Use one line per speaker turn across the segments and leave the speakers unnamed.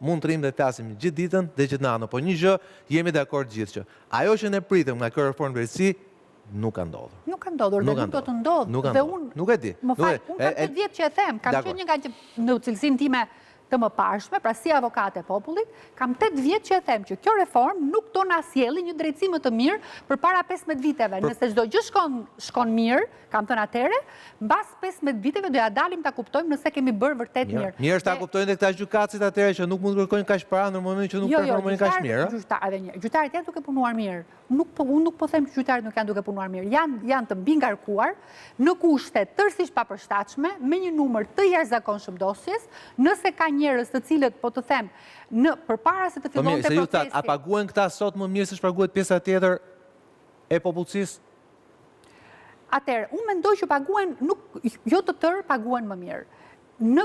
mund të rrim dhe të flasim gjithë ditën dhe gjithë natën, po një gjë jemi dakord gjithë që ajo që ne pritëm nga kjo reformë drejtësi nuk ka ndodhur.
Nuk ka ndodhur dhe nuk do të ndodhë. Dhe unë,
nuk e di.
Më fal, unë kam 8 vjetë që e them, kam qenë një nga në cilësinë time të më pashme, pra si avokate e popullit, kam 8 vjetë që e them që kjo reformë nuk do na sjellë një drejtësi më të mirë përpara 15 viteve. Nëse çdo gjë shkon mirë, kam thënë atëherë, mbas 15 viteve do ja dalim ta kuptojmë nëse kemi bërë vërtet mirë.
Mirë është ta kuptojnë dhe këta gjykatësit atëherë që nuk mund të kërkojnë kaq para në momentin që nuk performojnë kaq mirë.
Gjyqtarët janë duke punuar mirë. Unë nuk po them që gjyqtarët nuk janë duke punuar mirë. Janë të bingarkuar në kushte tërësisht papërshtatshme, me një numër të jashtëzakonshëm dosjes, nëse ka njerëz të cilët, po të them, përpara se të fillonte procesi.
A paguhen këta sot më mirë se ç'paguhet pjesa tjetër e popullsisë?
Atëherë, unë mendoj që paguhen, jo të tërë paguhen më mirë. Në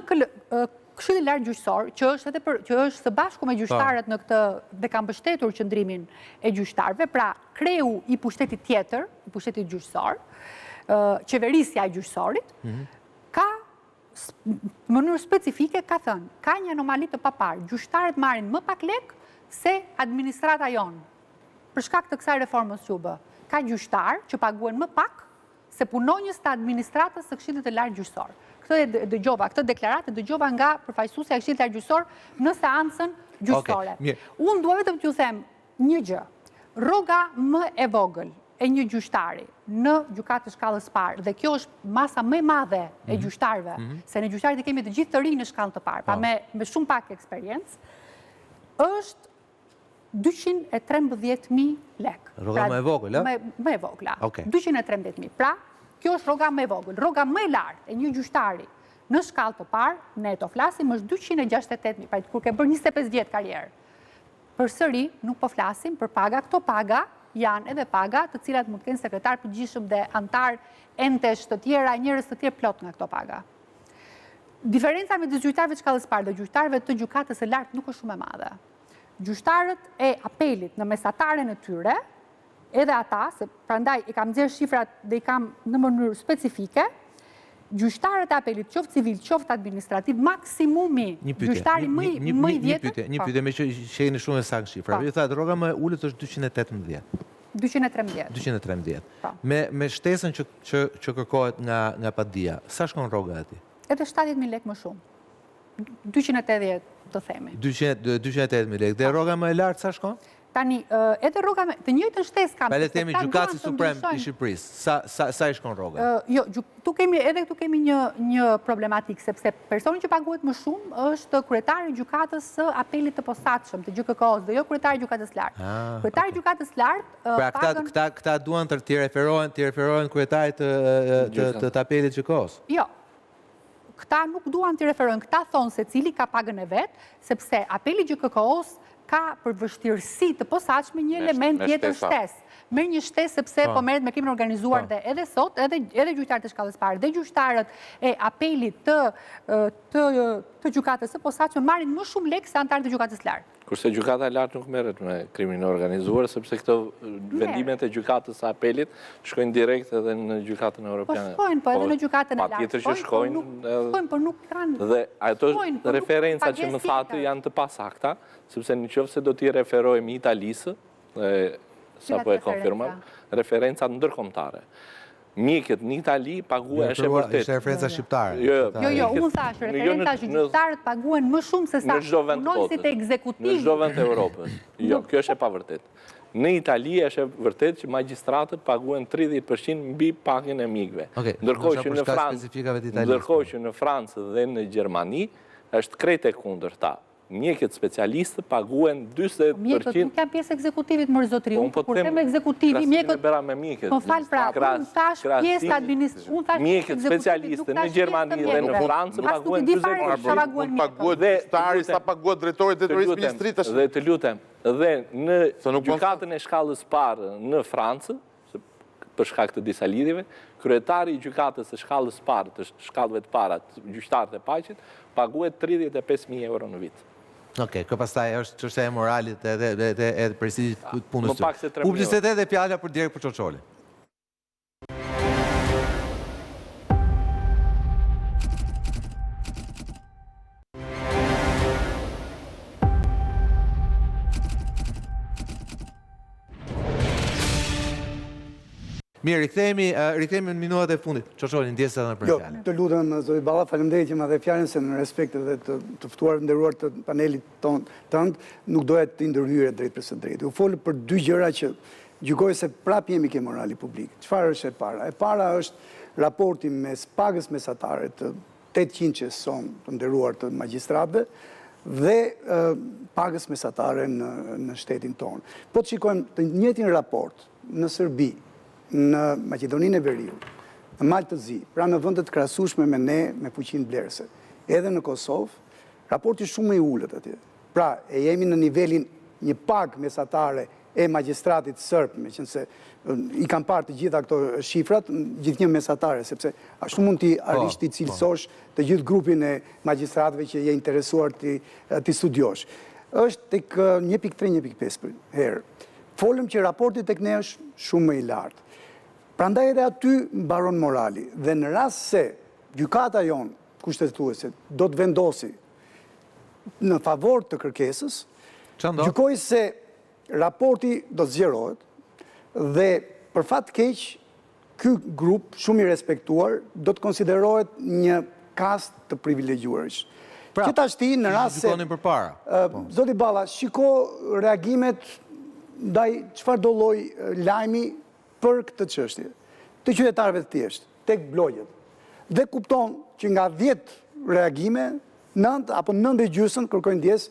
Këshilli Lart Gjyqësor, që është së bashku me gjyqtarët në këtë dhe ka mbështetur qëndrimin e gjyqtarëve, pra kreu i pushtetit tjetër, i pushtetit gjyqësor, qeverisja e gjyqësorit, ka në mënyrë specifike ka thënë, ka një anomali të paparë, gjyqtarët marrin më pak lek se administrata jonë. Për shkak të kësaj reformës që u bë, ka gjyqtarë që paguhen më pak se punonjës të administratës së Këshillit të Lartë Gjyqësor. Këtë deklaratë dëgjova nga përfaqësuesja e Këshillit të Lartë Gjyqësor në seancën gjyqësore. Unë dua vetëm t'ju them një gjë. Rroga më e vogël e një gjyqtari në gjykatë të shkallës parë, dhe kjo është masa më e madhe e gjyqtarëve, se ne gjyqtarët i kemi të gjithë të rinj në shkallën të parë, pa me shumë pak eksperiencë, është 213.000 lek.
Rroga më e vogël, a?
Më e vogla. 213.000. Pra, kjo është rroga më e vogël. Rroga më e lartë e një gjyqtari në shkallë të parë, neto flasim, është 268.000. Pra, kur ke bërë 25 vjetë karrierë. Përsëri, nuk po flasim për paga. Këto paga janë edhe paga të cilat mund të kenë sekretar përgjithshëm dhe antar entesh të tjera, njerëz të tjerë plot nga këto paga. Diferenca midis gjyqtarëve të shkallës parë dhe gjyqtarëve të gjykatës së lartë nuk është shumë e madhe. Gjyqtarët e apelit në mesataren e tyre, edhe ata, se prandaj i kam nxjerrë shifrat dhe i kam në mënyrë specifike, gjyqtarët e apelit, qoftë civil, qoftë administrativ, maksimumi gjyqtari më i vjetër.
Një pyetje me që jeni shumë saktë shifra. Ju thatë rroga më e ulët është 218. 213. Me shtesën që kërkohet nga padia, sa shkon rroga aty?
Edhe 70.000 lekë më shumë. 280 të themi.
280.000 lekë. Dhe rroga më e lartë sa shkon?
Tani, edhe rroga me të njëjtën shtesë kam.
Pa le të themi Gjykatësi Suprem i Shqipërisë, sa i shkon rroga?
Jo, edhe këtu kemi një problematik, sepse personi që paguhet më shumë është kryetari i gjykatës së apelit të posaçëm, të GKK-s, dhe jo kryetari i gjykatës lartë. Kryetari i gjykatës lartë
pagën. Pra këta duan të referohen kryetarit të apelit GKK-s?
Jo. Këta nuk duan të referohen, këta thonë se cili ka pagën e vetë, sepse apeli GKK-s ka për vështirësi të posaçme një element tjetër shtesë. Merr një shtesë sepse po merret me krimin organizuar dhe edhe sot, edhe gjyqtarët e shkallës parë dhe gjyqtarët e apelit të gjykatës së posaçme marrin më shumë lekë se antarët e gjykatës lartë.
Kurse gjykata e lartë nuk merret me krimin organizuar, sepse këto vendimet e gjykatës së apelit shkojnë direkt edhe në gjykatën europiane.
Po shkojnë, po edhe në gjykatën e lartë.
Patjetër që shkojnë.
Po nuk kanë.
Dhe ato referenca që më thatë janë të pasakta, sepse nëse do t'i referojmë Italisë, sa po e konfirmam, referencat ndërkombëtare. Mjekët në Itali paguhen është e vërtet.
Ishte referenca shqiptare.
Jo, unë thash, referenca gjyqtarët paguhen më shumë se sa punonësit e ekzekutivit.
Në çdo vend të Evropës. Jo, kjo është e pavërtet. Në Itali është e vërtet që magjistratët paguhen 30% mbi pagën e mjekëve. Ndërkohë që në Francë dhe në Gjermani është krejt e kundërta. Mjekët specialistë paguen 20%.
Mjekët nuk janë pjesë ekzekutivit më zotri. Kur them ekzekutivi, mjekët... Po falë pra, unë thash pjesë administrative.
Mjekët specialistë në Gjermani dhe në Francë paguen 20%.
Unë paguet stari sa paguet drejtorit e turisë ministritës.
Dhe të lutem, dhe në gjykatën e shkallës parë në Francë, për shkak të disa lidhjeve, kryetari i gjykatës së shkallës parë, të shkallëve të para, gjyqtarët e paqit, paguet 35.000 euro në vit.
Okej, kjo pastaj është çështja e moralit edhe prestigjit punës së. Publicitet dhe fjala për direkt për Çoçolin. Mirë, rikthehemi në minutat e fundit. Çoçoli, ndjesë edhe në për fjalën.
Jo, të lutem zoti Balla, faleminderit që më dhe fjalën se në respekt edhe të ftuar nderuar të panelit tënd, nuk doja të ndërhyrje drejt për së drejtë. U fol për dy gjëra që gjykoj se prap jemi ke morali publik. Çfarë është e para? E para është raporti mes pagës mesatare të 800 që son të nderuar të magjistratëve dhe pagës mesatare në shtetin tonë. Po të shikojmë të njëjtin raport në Serbi, në Maqedoninë e Veriut, në Malë të Zi, pra në vendet krahasueshme me ne, me fuqinë blerëse, edhe në Kosovë, raporti shumë i ulët atje. Pra, e jemi në nivelin një pagë mesatare e magjistratit sërb, meqense i kam parë të gjitha këto shifrat, gjithnjë mesatare, sepse ashtu mund t'i arish t'i cilësosh të gjithë grupin e magjistratëve që je interesuar t'i studiosh. Është tek 1.3, 1.5 herë. Folëm që raporti tek ne është shumë më i lartë. Prandaj edhe aty mbaron morali. Dhe në rast se gjykata jonë kushtetuese do të vendosi në favor të kërkesës, gjykoj se raporti do të zgjerohet dhe për fat keq ky grup shumë i respektuar do të konsiderohet një kast të privilegjuarish. Gjithashtu në rast se zoti Balla, shiko reagimet ndaj çfarë do lloj lajmi për këtë çështje, të qytetarëve të thjeshtë, tek blogjet. Dhe kupton që nga 10 reagime, 9 apo 9.5 kërkojnë ndjes,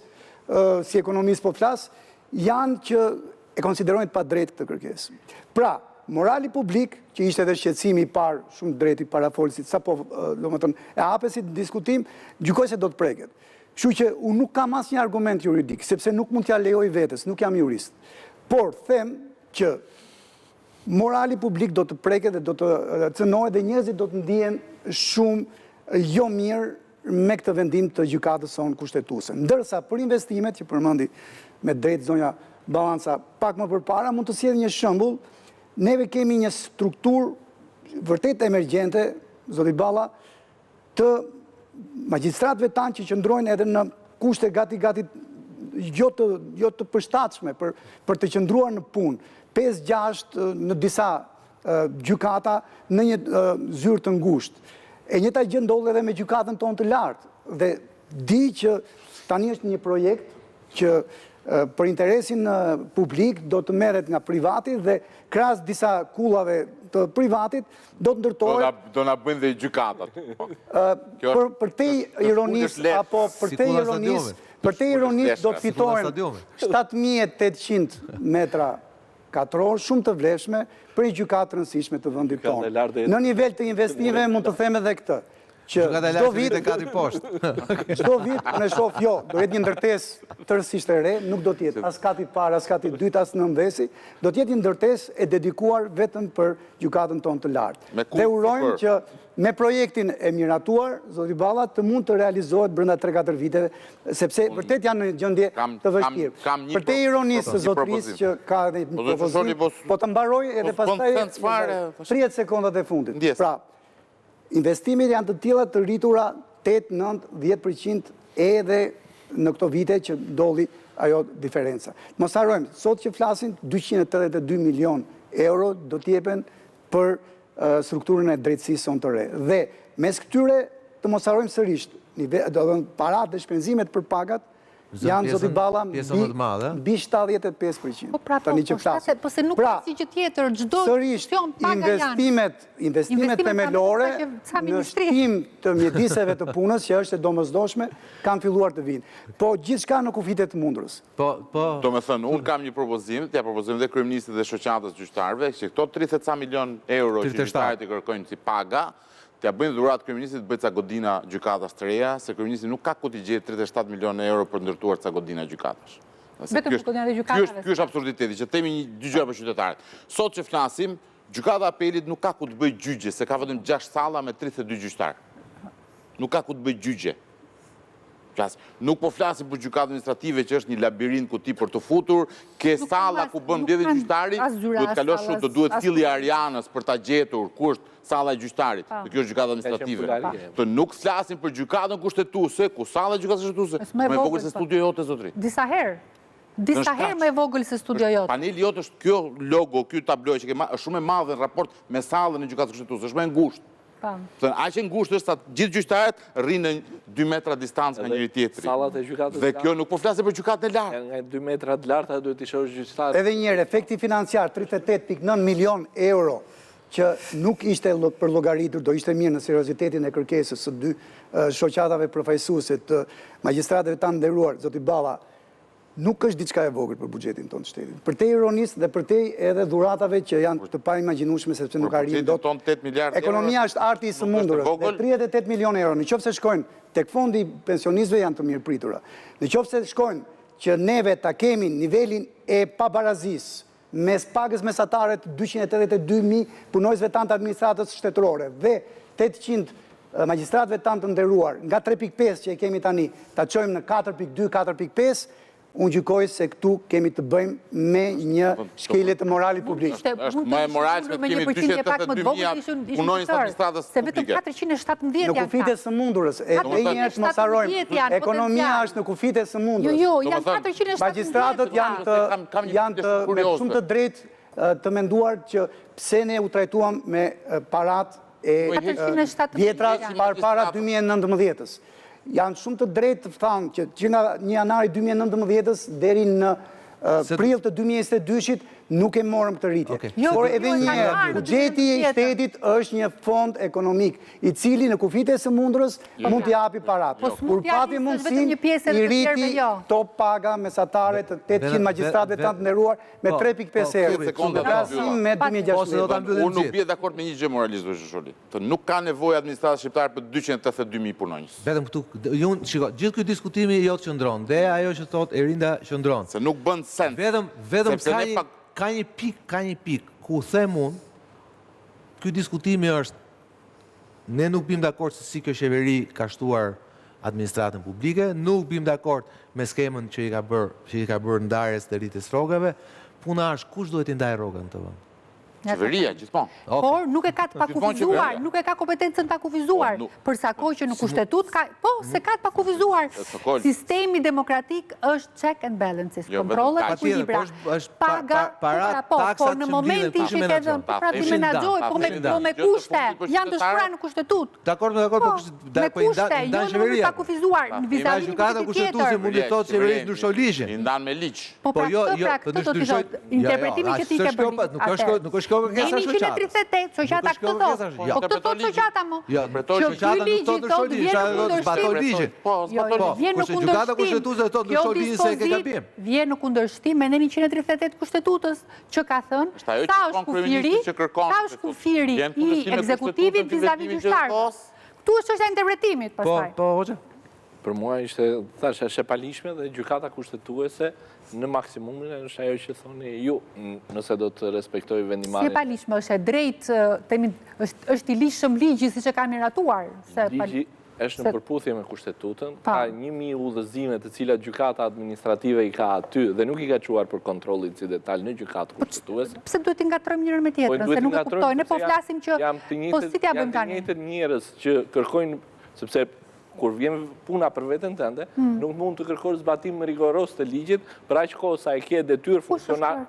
si ekonomist po flas, janë që e konsiderojnë pa drejt këtë kërkesë. Pra, morali publik, që ishte edhe shqetësimi i parë shumë drejt i parafolësit, sapo domethënë e hapesit diskutim, gjykoj se do të preket. Kështu që unë nuk kam asnjë argument juridik, sepse nuk mund t'ja lejoj vetes, nuk jam jurist. Por them që morali publik do të preket dhe do të cënohet dhe njerëzit do të ndihen shumë jo mirë me këtë vendim të gjykatës sonë kushtetuese. Ndërsa për investimet që përmendi me drejt zonja Ballanca pak më përpara, mund të sjell një shembull. Neve kemi një strukturë vërtet emergjente, zoti Balla, të magjistratëve tanë që qëndrojnë edhe në kushte gati jo të përshtatshme për të qëndruar në punë. 5-6 në disa gjykata në një zyrë të ngushtë. E njëjta gjë ndodh edhe me gjykatën tonë të lartë. Dhe di që tani është një projekt që për interesin publik do të merret nga privati dhe krahas disa kullave të privatit do të ndërtohet.
Do na bëjnë dhe gjykatat.
Për te ironisë apo për te ironisë do të fitohen 7.800 metra katror, shumë të vlefshme për një gjykatë të rëndësishme të vendit tonë. Në nivel të investive mund të them edhe këtë. Çdo vit në shoh do jetë një ndërtesë tërësisht e re, nuk do të jetë as kati parë, as kati dytë, as nënvesi, do të jetë një ndërtesë e dedikuar vetëm për gjykatën tonë të lartë. Dhe urojmë që me projektin e miratuar, zoti Balla, të mund të realizohet brenda 3-4 viteve, sepse vërtet janë në gjendje të vështirë. Për te ironisë zotërisë që ka edhe një propozim, po të mbaroj edhe pastaj 30 sekondat e fundit. Pra, investimet janë të tilla të rritura 8, 9, 10% edhe në këto vite që ndodhi ajo diferenca. Mos harrojmë, sot që flasin 282 milion euro do t'jepen për strukturën e drejtësisë sonë të re. Dhe mes këtyre të mos harrojmë sërish, paratë dhe shpenzimet për pagat janë, zoti Balla, mbi 75%.
Po pra, po se nuk ka si që tjetër, çdo institucion paga janë.
Investimet themelore në shtim të mjediseve të punës, që është e domosdoshme, kanë filluar të vinë. Po gjithçka në kufitet të mundrës.
Do me thënë, unë kam një propozim, t'ja propozim dhe kryeministit dhe shoqatës gjyqtarëve, që këto 30 milion euro që gjyqtarët i kërkojnë si paga, t'ja bëjnë dhurat kryeministit bëjt ca godina gjykatas të reja, se kryeministit nuk ka ku t'i gjetë 37 milion euro për ndërtuar ca godina gjykatash.
Vetëm godina dhe gjykatave.
Ky është absurditeti, që temi një dy gjëra për qytetarët. Sot që flasim, gjykata apelit nuk ka ku të bëjë gjyqje, se ka vetëm 6 salla me 32 gjyqtarë. Nuk ka ku të bëjë gjyqje. Nuk po flasim për gjykatë administrative që është një labirint ku ti për të futur, ke salla ku bën mbledhje gjyqtari, duhet kalosh shumë, do duhet filli Arianës për ta gjetur ku është salla e gjyqtarit. Dhe kjo është gjykatë administrative. Të nuk flasim për gjykatën kushtetuese, ku salla e gjykatës kushtetuese, më e vogël se studio jote zotëri.
Disa herë disa herë më e vogël se studio jote.
Paneli jote është kjo logo, kjo tabloj që është shumë e madhe në raport me sallën e gjykatës kushtetuese, është më e ngushtë. Aq e ngushtë është sa gjithë gjyqtarët rrinë në 2 metra distancë nga njëri tjetri.
Sallat e gjykatës.
Dhe kjo nuk po flasë për gjykatën e lartë.
Nga 2 metra të larta duhet të shohësh gjyqtarët.
Edhe një herë, efekti financiar 38.9 milion euro që nuk ishte për llogaritur, do ishte mirë në seriozitetin e kërkesës së dy shoqatave përfaqësuese të magjistratëve tanë nderuar, zoti Balla, nuk është diçka e vogël për buxhetin tonë të shtetit. Për te ironisë dhe për te edhe dhuratave që janë të pa imagjinueshme sepse nuk arrin dot. Ekonomia është arti i sëmundurës. Dhe 38 milion euro, nëse shkojnë tek fondi i pensionistëve janë të mirëpritura. Nëse shkojnë që neve ta kemi nivelin e pabarazisë mes pagës mesatare të 282.000 punojësve tanë të administratës shtetërore dhe 800 magjistratëve tanë të nderuar, nga 3.5 që e kemi tani, ta çojmë në 4.2, 4.5, unë gjykoj se këtu kemi të bëjmë me një shkelje të moralit publik.
Është më e moralshme të kemi 282.000 punonjës administratës
publike. Se vetëm 417 janë.
Në kufit e sëmundurës, e një herë të mos harrojmë, ekonomia është në kufit e sëmundurës.
Jo, janë 417.
Magjistratët janë me shumë të drejtë të menduar që pse ne u trajtuam me parat e vjetra para 2019-ës. Janë shumë të drejtë të thanë që nga 1 janari 2019-ës deri në prill të 2022-shit nuk e morëm këtë rritje. Por edhe një herë, buxheti i shtetit është një fond ekonomik i cili në kufit e sëmundurës mund t'i japi parat. Kur pati mundësinë i rriti top paga mesatare të 800 magjistratëve tanë të nderuar me 3.5 euro. Në krahasim me 2016.
Unë nuk bie dakord me një gjë moralist Sholi. Nuk ka nevojë administrata shqiptare për 282.000 punonjës.
Vetëm këtu, shiko, gjithë ky diskutimi jot qëndron dhe ajo që thotë Erinda qëndron.
Se nuk bën sens.
Vetëm ka një pik ku them unë, ky diskutimi është, ne nuk bim dakord se si kjo qeveri ka shtuar administratën publike, nuk bim dakord me skemën që i ka bërë ndarjes të rritjes rrogave, puna është kush duhet i ndaj rrogën të vend.
Qeveria, gjithmonë.
Por nuk e ka të pakufizuar, nuk e ka kompetencën të pakufizuar, përsa kohë që në kushtetut, po, se ka të pakufizuar. Sistemi demokratik është check and balances, kontrolët e ekuilibra, paga, por në momentin që ke dhënë, pra ti menaxhoj, po me kushte, janë të shkruar në kushtetut.
Dakord,
me kushte, jo në pakufizuar, në vizavi një kushtet tjetër.
Mundi thotë qeverisë ndryshon ligjin.
I ndan me ligj.
Po pra këtë do t'i thotë, interpretimin që ti ke bërë.
Nuk është kërkesa e shoqatës.
138, shoqata këtë thotë. Po këtë thotë shoqata më.
Që ky ligj thotë vjen në kundërshtim. Vjen
në kundërshtim me 138 kushtetutës që ka thënë sa është kufiri i ekzekutivit vizavi gjyqtarëve. Ktu është çështja e interpretimit pastaj.
Po, hoxha.
Për mua ishte, thashë, është e palishme dhe gjykata kushtetuese në maksimumin është ajo që thoni ju, nëse do të respektoj vendimarrjen.
Si e palishme, është e drejtë, është i lishëm ligji siç e ka miratuar.
Ligji është në përputhje me kushtetutën, ka 1000 udhëzime të cilat gjykata administrative i ka aty dhe nuk i ka çuar për kontrollin si detaj në gjykatë kushtetuese.
Pse duhet i ngatrojmë njërin me tjetrën, se nuk e kuptoj, ne po flasim që po si t'ja bëjmë tani.
Janë të njëjtët njerëz që kërkojnë, sepse kur vjen puna për veten tënde, nuk mund të kërkosh zbatim rigoros të ligjit për aq kohë sa e ke detyrë funksionale.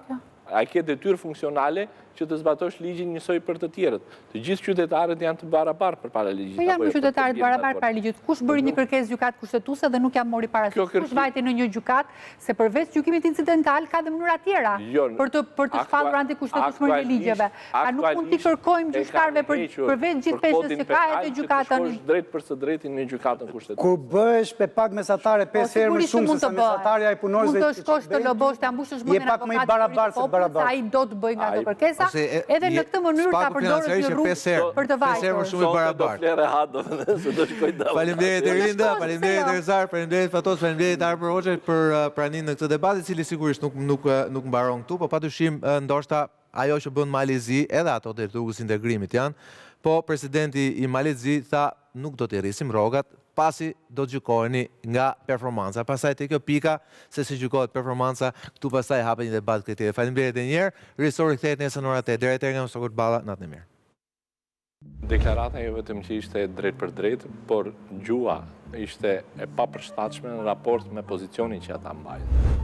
A ke detyrë funksionale që të zbatosh ligjin njësoj për të tjerët. Të gjithë qytetarët janë të barabartë përpara ligjit.
Po janë qytetarët barabartë para ligjit. Kush bëri një kërkesë gjykatë kushtetuese dhe nuk ja mori parasysh? Kush vajte në një gjykatë se përveç gjykimit incidental ka dhe mënyra tjera për të shpallur antikushtetueshmërinë e ligjeve. A nuk mund t'i kërkojmë gjyqtarëve përveç gjithë peshës që ka edhe gjykatën?
Shkosh drejt për së drejtin në gjykatën kushtetuese.
Kur bëhesh me pag mesatare 5 herë më shumë se mesatarja e punonjësve.
Mund të shkosh të lobosh të ambushësh mendjen avokatit, ai do të bëjë nga ato kërkesa. Edhe në këtë mënyrë ka përdorur një rrugë për të vajtur.
Shumë i barabartë. Faleminderit Erinda, faleminderit Erzar, faleminderit Fatos, faleminderit Arper Hoxha për praninë në këtë debat, i cili sigurisht nuk mbaron këtu, por padyshim ndoshta ajo që bën Malezi, edhe ato të rrugës integrimit janë, po presidenti i Malezi tha nuk do të rrisim rrogat, pasi do të gjykoheni nga performanca. Pastaj te kjo pika, se si gjykohet performanca, këtu pastaj hapet një debat këtë. Faleminderit edhe një herë. Risori kthehet nesër në orën 8. Deri atëherë nga Sokot Balla, natën e mirë.
Deklarata jo vetëm që ishte drejt për drejt, por gjua ishte e papërshtatshme në raport me pozicionin që ata mbajnë.